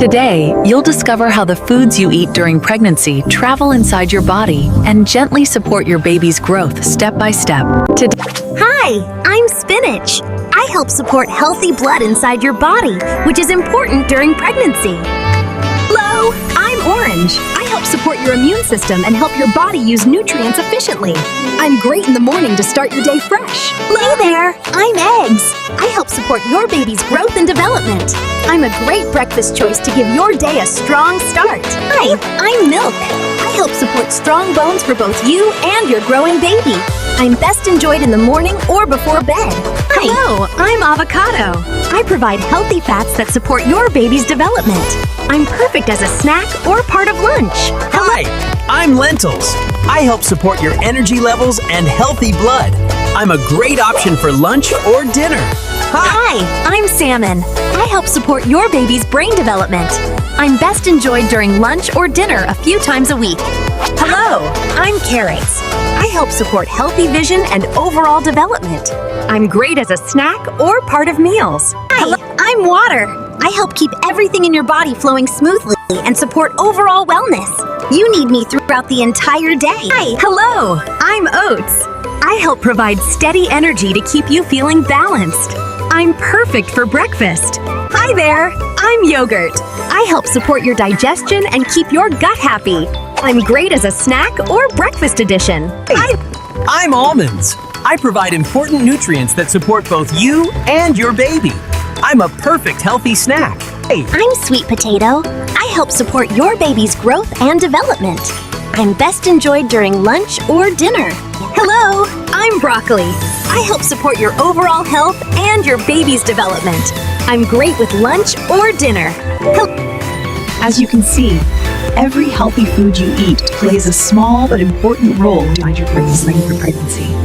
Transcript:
Today, you'll discover how the foods you eat during pregnancy travel inside your body and gently support your baby's growth step by step. Hi, I'm Spinach. I help support healthy blood inside your body, which is important during pregnancy. Hello, I'm Orange. I help support your immune system and help your body use nutrients efficiently. I'm great in the morning to start your day fresh. Hey there, I'm Eggs. I help support your baby's growth and development. I'm a great breakfast choice to give your day a strong start. Hi, I'm Milk. I help support strong bones for both you and your growing baby. I'm best enjoyed in the morning or before bed. Hi, hello, I'm Avocado. I provide healthy fats that support your baby's development. I'm perfect as a snack or part of lunch. Hi, I'm Lentils. I help support your energy levels and healthy blood. I'm a great option for lunch or dinner. Hi, I'm Salmon. I help support your baby's brain development. I'm best enjoyed during lunch or dinner a few times a week. Hello, I'm Carrots. I help support healthy vision and overall development. I'm great as a snack or part of meals. Hi, I'm Water. I help keep everything in your body flowing smoothly and support overall wellness. You need me throughout the entire day. Hi, hello, I'm Oats. I help provide steady energy to keep you feeling balanced. I'm perfect for breakfast. Hi there, I'm Yogurt. I help support your digestion and keep your gut happy. I'm great as a snack or breakfast addition. I'm Almonds. I provide important nutrients that support both you and your baby. I'm a perfect healthy snack. I'm Sweet Potato. I help support your baby's growth and development. I'm best enjoyed during lunch or dinner. Hello, I'm Broccoli. I help support your overall health and your baby's development. I'm great with lunch or dinner. As you can see, every healthy food you eat plays a small but important role during your pregnancy.